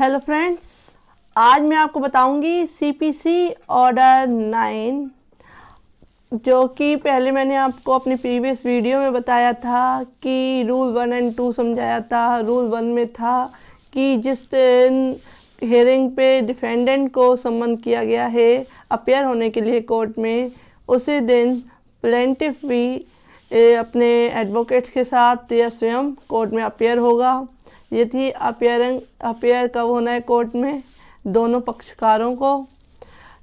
Hello friends, आज मैं आपको बताऊंगी सीपीसी ऑर्डर 9, जो कि पहले मैंने आपको अपनी प्रीवियस वीडियो में बताया था कि रूल 1 एंड 2 समझाया था। रूल 1 में था कि जिस दिन हियरिंग पे डिफेंडेंट को समन किया गया है अपेयर होने के लिए कोर्ट में, उसी दिन प्लेंटिफ भी अपने एडवोकेट्स के साथ या स्वयं कोर्ट में अपेयर होगा। ये थी अपेयर कब होना है कोर्ट में, दोनों पक्षकारों को।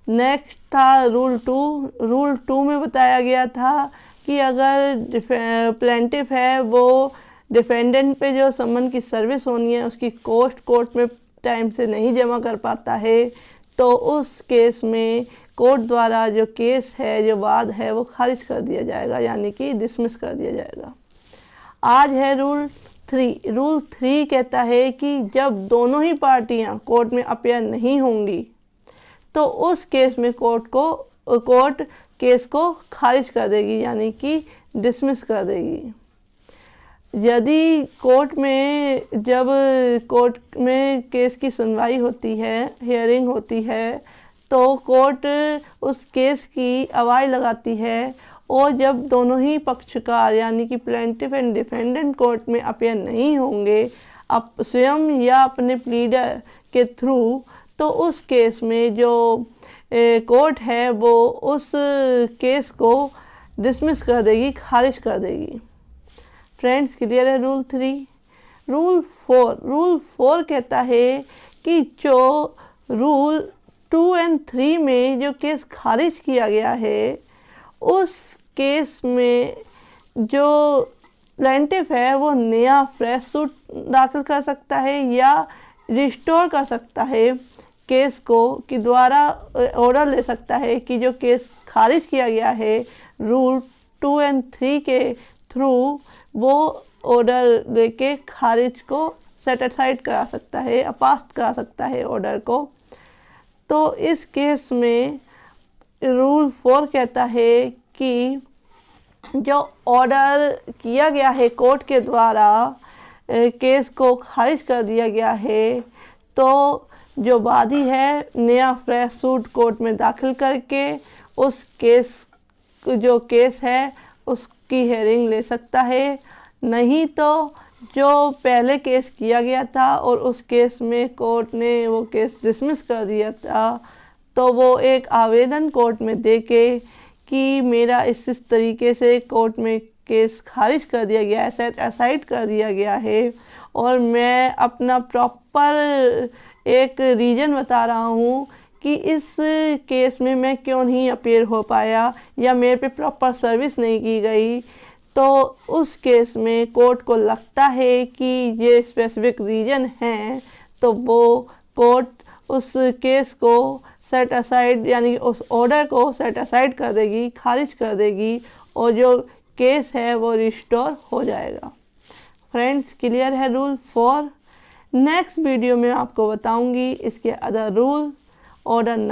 नेक्स्ट था रूल 2। रूल 2 में बताया गया था कि अगर प्लेंटिफ है वो डिफेंडेंट पे जो समन की सर्विस होनी है उसकी कॉस्ट कोर्ट में टाइम से नहीं जमा कर पाता है, तो उस केस में कोर्ट द्वारा जो केस है, जो वाद है, वो खारिज कर दिया जाएगा, यानी कि डिसमिस कर दिया जाएगा। आज है रूल 3। रूल 3 कहता है कि जब दोनों ही पार्टियां कोर्ट में अपेयर नहीं होंगी तो उस केस में कोर्ट केस को खारिज कर देगी, यानी कि डिसमिस कर देगी। यदि जब कोर्ट में केस की सुनवाई होती है, हियरिंग होती है, तो कोर्ट उस केस की आवाज़ लगाती है, और जब दोनों ही पक्षकार यानी कि प्लेंटिफ एंड डिफेंडेंट कोर्ट में अपेयर नहीं होंगे स्वयं या अपने प्लीडर के थ्रू, तो उस केस में जो कोर्ट है वो उस केस को डिसमिस कर देगी, खारिज कर देगी। फ्रेंड्स, क्लियर है रूल 3। रूल 4 कहता है कि जो रूल 2 एंड 3 में जो केस खारिज किया गया है, उस केस में जो प्लेंटिफ है वो नया फ्रेश सूट दाखिल कर सकता है या रिस्टोर कर सकता है केस को, कि द्वारा ऑर्डर ले सकता है कि जो केस खारिज किया गया है रूल 2 एंड 3 के थ्रू, वो ऑर्डर लेके खारिज को सेट असाइड करा सकता है, अपास्त करा सकता है ऑर्डर को। तो इस केस में रूल 4 कहता है कि जो ऑर्डर किया गया है कोर्ट के द्वारा, केस को खारिज कर दिया गया है, तो जो वादी है नया फ्रेश सूट कोर्ट में दाखिल करके उस जो केस है उसकी हियरिंग ले सकता है। नहीं तो जो पहले केस किया गया था और उस केस में कोर्ट ने वो केस डिसमिस कर दिया था, तो वो एक आवेदन कोर्ट में देके कि मेरा इस तरीके से कोर्ट में केस खारिज कर दिया गया है, सेट असाइड कर दिया गया है, और मैं अपना प्रॉपर एक रीज़न बता रहा हूँ कि इस केस में मैं क्यों नहीं अपेयर हो पाया या मेरे पे प्रॉपर सर्विस नहीं की गई। तो उस केस में कोर्ट को लगता है कि ये स्पेसिफिक रीज़न है, तो वो कोर्ट उस केस को सेट असाइड यानी उस ऑर्डर को सेट असाइड कर देगी, खारिज कर देगी, और जो केस है वो रिस्टोर हो जाएगा। फ्रेंड्स, क्लियर है रूल 4। नेक्स्ट वीडियो में आपको बताऊंगी इसके अदर रूल ऑर्डर